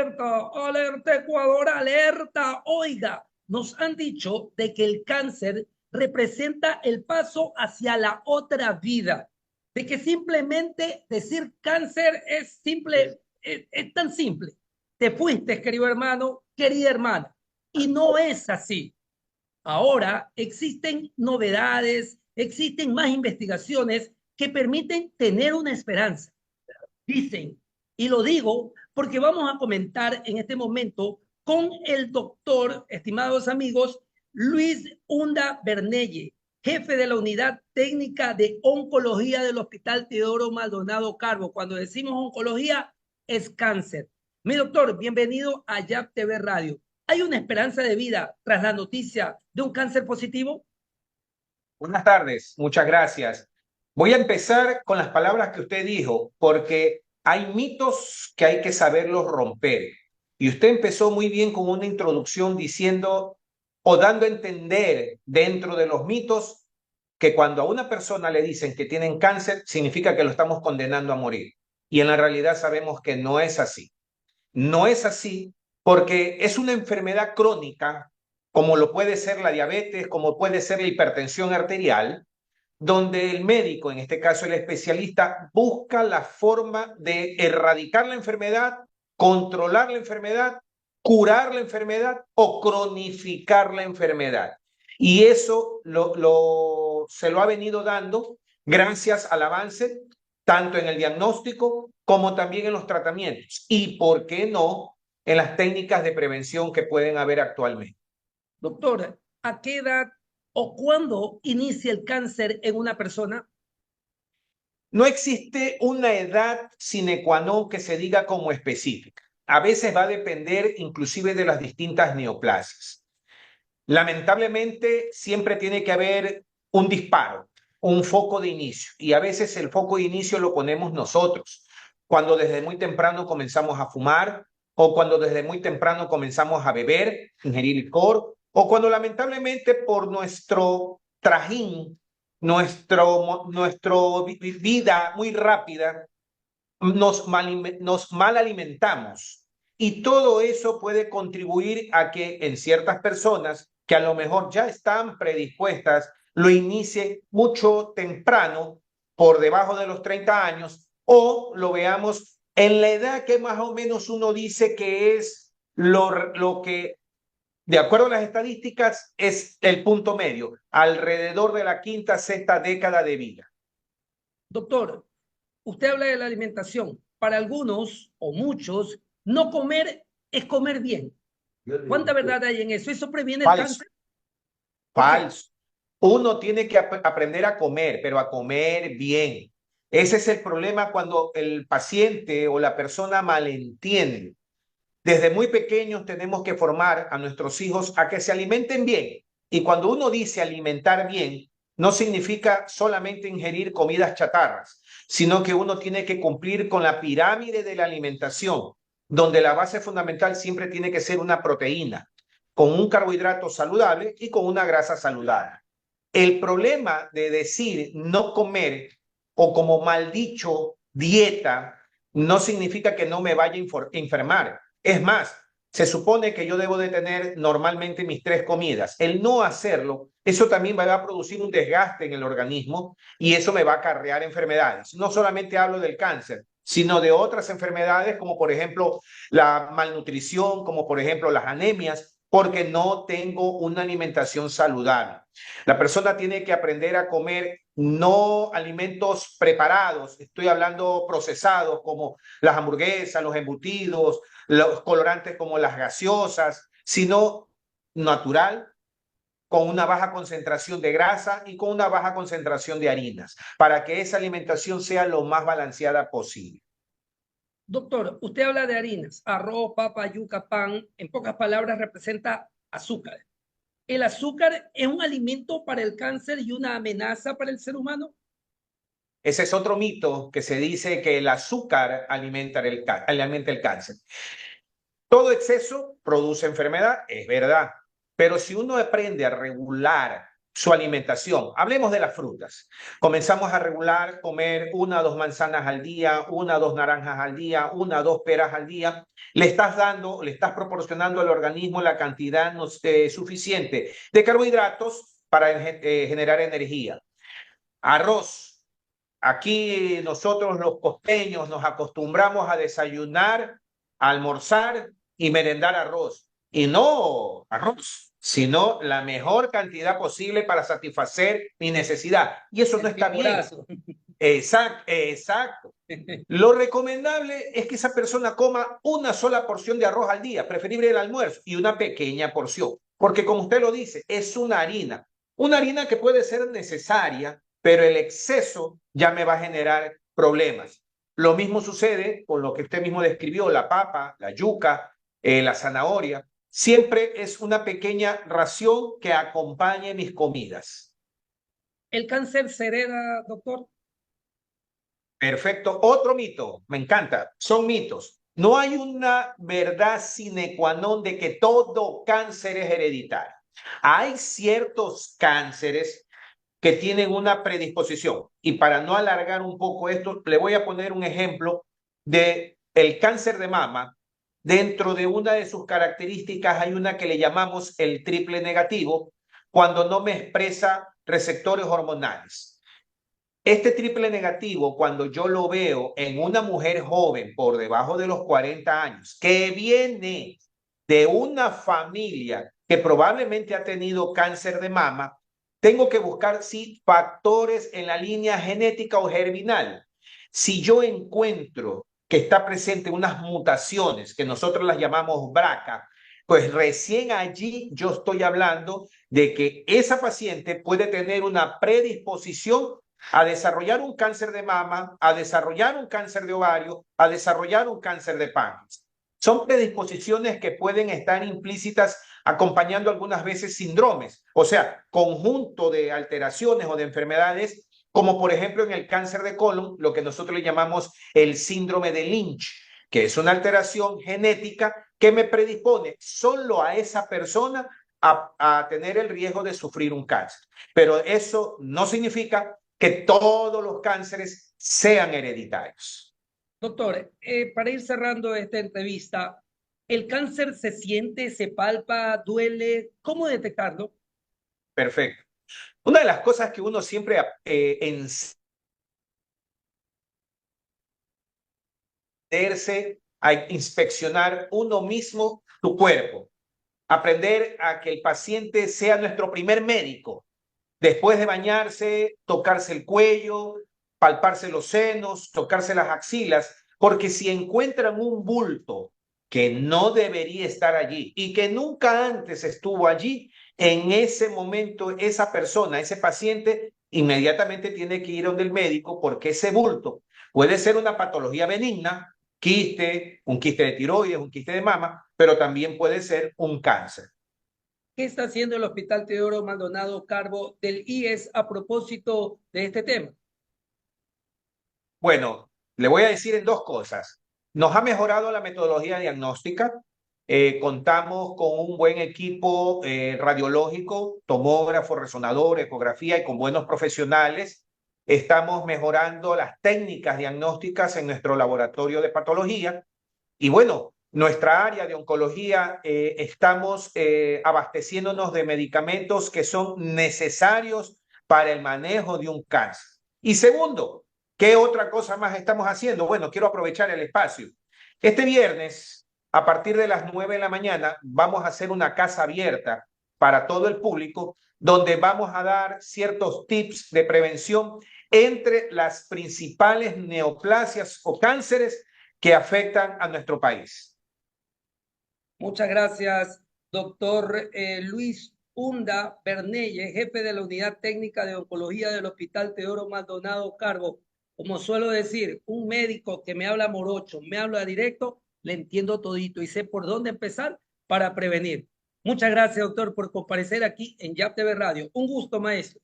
Alerta, alerta Ecuador, alerta. Oiga, nos han dicho de que el cáncer representa el paso hacia la otra vida, de que simplemente decir cáncer es simple, es tan simple. Te fuiste, querido hermano, querida hermana, y no es así. Ahora existen novedades, existen más investigaciones que permiten tener una esperanza. Dicen, y lo digo porque vamos a comentar en este momento con el doctor, estimados amigos, Luis Hunda Bernelle, jefe de la unidad técnica de oncología del Hospital Teodoro Maldonado Carbo. Cuando decimos oncología, es cáncer. Mi doctor, bienvenido a YAP TV Radio. ¿Hay una esperanza de vida tras la noticia de un cáncer positivo? Buenas tardes, muchas gracias. Voy a empezar con las palabras que usted dijo, porque hay mitos que hay que saberlos romper. Y usted empezó muy bien con una introducción diciendo o dando a entender dentro de los mitos que cuando a una persona le dicen que tienen cáncer, significa que lo estamos condenando a morir. Y en la realidad sabemos que no es así. No es así porque es una enfermedad crónica, como lo puede ser la diabetes, como puede ser la hipertensión arterial, donde el médico, en este caso el especialista, busca la forma de erradicar la enfermedad, controlar la enfermedad, curar la enfermedad o cronificar la enfermedad. Y eso se lo ha venido dando gracias al avance tanto en el diagnóstico como también en los tratamientos. Y, ¿por qué no?, en las técnicas de prevención que pueden haber actualmente. Doctor, ¿a qué edad o cuándo inicia el cáncer en una persona? No existe una edad sine qua non que se diga como específica. A veces va a depender inclusive de las distintas neoplasias. Lamentablemente, siempre tiene que haber un disparo, un foco de inicio, y a veces el foco de inicio lo ponemos nosotros, cuando desde muy temprano comenzamos a fumar, o cuando desde muy temprano comenzamos a beber, ingerir licor, o cuando lamentablemente por nuestro trajín, nuestro vida muy rápida, nos mal alimentamos. Y todo eso puede contribuir a que en ciertas personas que a lo mejor ya están predispuestas, lo inicie mucho temprano, por debajo de los 30 años, o lo veamos en la edad que más o menos uno dice que es lo que, de acuerdo a las estadísticas, es el punto medio, alrededor de la quinta, sexta década de vida. Doctor, usted habla de la alimentación. Para algunos o muchos, no comer es comer bien. ¿Cuánta verdad hay en eso? ¿Eso previene el Falso. cáncer? ¿Por qué? Falso. Uno tiene que aprender a comer, pero a comer bien. Ese es el problema cuando el paciente o la persona malentiende. Desde muy pequeños tenemos que formar a nuestros hijos a que se alimenten bien. Y cuando uno dice alimentar bien, no significa solamente ingerir comidas chatarras, sino que uno tiene que cumplir con la pirámide de la alimentación, donde la base fundamental siempre tiene que ser una proteína, con un carbohidrato saludable y con una grasa saludable. El problema de decir no comer o, como mal dicho, dieta, no significa que no me vaya a enfermar. Es más, se supone que yo debo de tener normalmente mis 3 comidas. El no hacerlo, eso también va a producir un desgaste en el organismo y eso me va a acarrear enfermedades. No solamente hablo del cáncer, sino de otras enfermedades como por ejemplo la malnutrición, como por ejemplo las anemias, porque no tengo una alimentación saludable. La persona tiene que aprender a comer no alimentos preparados, estoy hablando procesados como las hamburguesas, los embutidos, los colorantes como las gaseosas, sino natural, con una baja concentración de grasa y con una baja concentración de harinas, para que esa alimentación sea lo más balanceada posible. Doctor, usted habla de harinas, arroz, papa, yuca, pan. En pocas palabras, representa azúcar. ¿El azúcar es un alimento para el cáncer y una amenaza para el ser humano? Ese es otro mito que se dice que el azúcar alimenta el cáncer. Todo exceso produce enfermedad, es verdad, pero si uno aprende a regular su alimentación. Hablemos de las frutas. Comenzamos a regular comer 1 o 2 manzanas al día, 1 o 2 naranjas al día, 1 o 2 peras al día. Le estás proporcionando al organismo la cantidad suficiente de carbohidratos para generar energía. Arroz. Aquí nosotros los costeños nos acostumbramos a desayunar, almorzar y merendar arroz. Y no arroz, sino la mejor cantidad posible para satisfacer mi necesidad. Y eso no está bien. Exacto, exacto. Lo recomendable es que esa persona coma una sola porción de arroz al día, preferible el almuerzo, y una pequeña porción. Porque como usted lo dice, es una harina que puede ser necesaria, pero el exceso ya me va a generar problemas. Lo mismo sucede con lo que usted mismo describió, la papa, la yuca, la zanahoria. Siempre es una pequeña ración que acompañe mis comidas. ¿El cáncer se hereda, doctor? Perfecto. Otro mito, me encanta, son mitos. No hay una verdad sine qua non de que todo cáncer es hereditario. Hay ciertos cánceres que tienen una predisposición. Y para no alargar un poco esto, le voy a poner un ejemplo de el cáncer de mama. Dentro de una de sus características hay una que le llamamos el triple negativo, cuando no me expresa receptores hormonales. Este triple negativo, cuando yo lo veo en una mujer joven por debajo de los 40 años, que viene de una familia que probablemente ha tenido cáncer de mama, tengo que buscar sí factores en la línea genética o germinal. Si yo encuentro que está presente unas mutaciones que nosotros las llamamos BRCA, pues recién allí yo estoy hablando de que esa paciente puede tener una predisposición a desarrollar un cáncer de mama, a desarrollar un cáncer de ovario, a desarrollar un cáncer de páncreas. Son predisposiciones que pueden estar implícitas acompañando algunas veces síndromes, o sea, conjunto de alteraciones o de enfermedades, como por ejemplo en el cáncer de colon, lo que nosotros le llamamos el síndrome de Lynch, que es una alteración genética que me predispone solo a esa persona a tener el riesgo de sufrir un cáncer. Pero eso no significa que todos los cánceres sean hereditarios. Doctor, para ir cerrando esta entrevista, ¿el cáncer se siente, se palpa, duele? ¿Cómo detectarlo? Perfecto. Una de las cosas que uno siempre enseñarse a inspeccionar uno mismo su cuerpo, aprender a que el paciente sea nuestro primer médico. Después de bañarse, tocarse el cuello, palparse los senos, tocarse las axilas, porque si encuentran un bulto que no debería estar allí y que nunca antes estuvo allí, en ese momento esa persona, ese paciente, inmediatamente tiene que ir donde el médico porque ese bulto puede ser una patología benigna, quiste, un quiste de tiroides, un quiste de mama, pero también puede ser un cáncer. ¿Qué está haciendo el Hospital Teodoro Maldonado Carbo del IES a propósito de este tema? Bueno, le voy a decir en dos cosas. Nos ha mejorado la metodología diagnóstica. Contamos con un buen equipo radiológico, tomógrafo, resonador, ecografía y con buenos profesionales. Estamos mejorando las técnicas diagnósticas en nuestro laboratorio de patología. Y bueno, nuestra área de oncología estamos abasteciéndonos de medicamentos que son necesarios para el manejo de un cáncer. Y segundo, ¿qué otra cosa más estamos haciendo? Bueno, quiero aprovechar el espacio. Este viernes, a partir de las 9 de la mañana, vamos a hacer una casa abierta para todo el público, donde vamos a dar ciertos tips de prevención entre las principales neoplasias o cánceres que afectan a nuestro país. Muchas gracias, doctor Luis Hunda Bernelle, jefe de la Unidad Técnica de Oncología del Hospital Teodoro Maldonado Carbo. Como suelo decir, un médico que me habla morocho, me habla directo, le entiendo todito y sé por dónde empezar para prevenir. Muchas gracias, doctor, por comparecer aquí en YAP TV Radio. Un gusto, maestro.